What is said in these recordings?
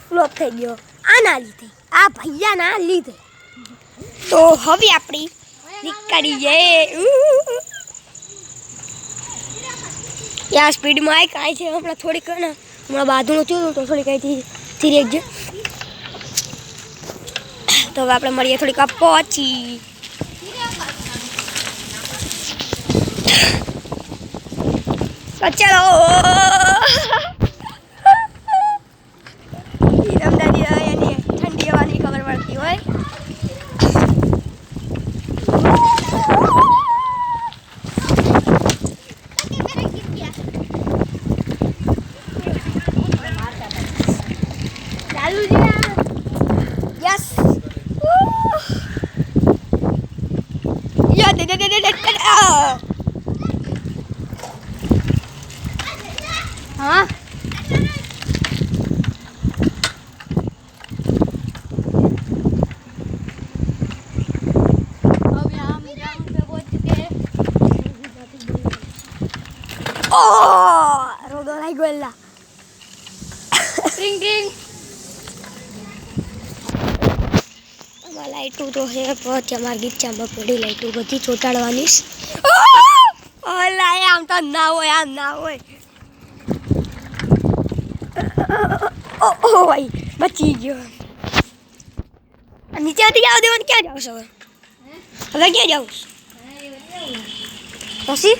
Blog થઈ ગયો આના લીધે, આ ભૈયાના લીધે. તો હવે આપણી નીકળીએ. યાર સ્પીડમાં આવી કાંઈ છે હમણાં થોડીક ને હમણાં બાંધું થયું તો થોડીક અહીંથી ધીરે જ. તો હવે આપણે મળીએ થોડીક આ પહોંચી. તો ચલો એની ઠંડી હવાની ખબર પડતી હોય. हाँ अब यहाँ हम ग्राउंड पे पहुंच चुके हैं. रोडो लाई गोला रिंग रिंग. लाइटू तो है बहुत हमारे गीचा में पड़ी लाइटू बधी ચોટાડવાની. ઓલા આમ તો ના હોય, આમ ના હોય. ઓ ભાઈ બચી ગયો. નીચે હતી જાવ દેવન ક્યાં જાવ છો હવે ક્યાં જાવ પછી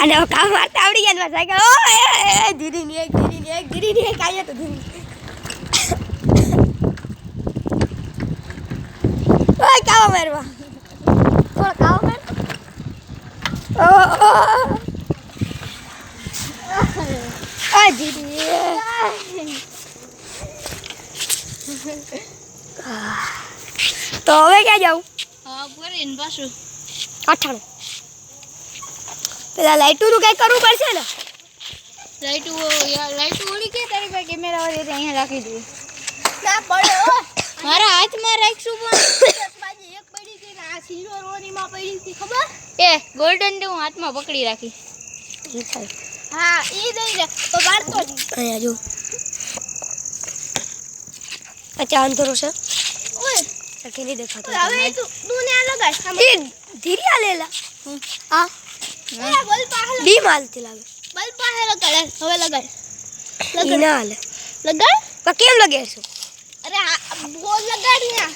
અને કામ મારતા આવડી ગયા સાયકલ. ઓ ધીરી ને એક કાય તો ધીરી. ઓય કાવ મારવા થોડા કાવ માર. ઓ ધીરી. તો હવે ક્યાં જાઉં? પૂરી પાછું અઠાણું. પેલા લાઈટું નું કઈ કરવું પડશે ને. લાઈટું ઓળી કે તારી પાસે કેમેરા વાળી અહીંયા રાખી દઉં. ના પડે મારા હાથમાં રાખશું પણ એક પડી હતી ને આ સિલ્વર ઓનીમાં પડી હતી ખબર. એ ગોલ્ડન તે હું હાથમાં પકડી રાખી. હા ઈ દઈ દે તો વાળતો જ. અહીંયા જો અચ્છા અંધરો છે. ઓય સખી નહીં દેખાતો. હવે તું ને આ લગાડ. ધીરે આ લેલા. હા બલ્બ પાહે ડી માલતી લાગે. બલ્બ પાહે લગાડ. હવે લગાડ. લગાડ ના હાલે. લગાડ તો કેમ લગાડશું? અરે આ બોલ લગાડી ના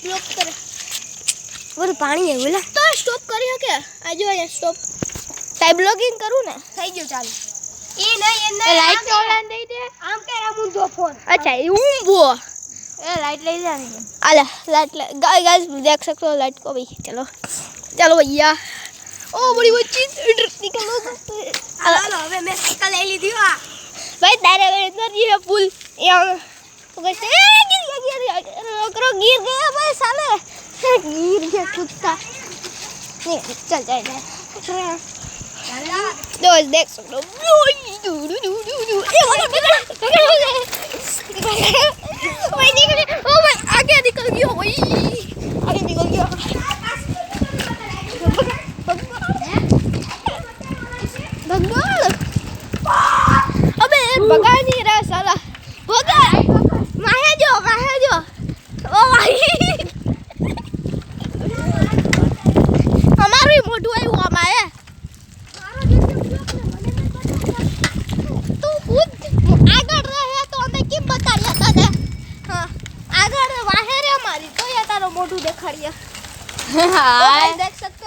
બ્લોક કરે. બધું પાણી હે બોલા તો સ્ટોપ કરી હકે. આ જો અહીંયા સ્ટોપ. તાઈ બ્લોગિંગ કરું ને થઈ ગયું ચાલુ. એ નહીં લાઈટ ઓલાન દઈ દે. આમ કે રામું જો ફોન. अच्छा ये ऊंबो ए लाइट ले जाने आला लाइट गाइस देख सकते हो लाइट को भी. चलो चलो भैया. ओ बड़ी वो चीज निकलो हेलो હવે મેં સાયકલ લઈ લીધી આ ભાઈ તારે અંદર જે પુલ એ તો कैसे करो गिर गया भाई साले. गिर गया कुत्ता. नहीं चल जाए दो देख सकते हो. भाई निकल. ओ भाई आगे निकल गया भाई. आगे निकल गया. भगवान अबे भगा नहीं रहा साला. भगा माहे जो ओ भाई हमारी मोटू है वो हमारे तू खुद આગળ રહે તો અમે કેમ બતાડ્યા તને. હા આગળ વાહે રે અમારી તો યા તારો મોટું દેખાડ્યા. हां देख सकते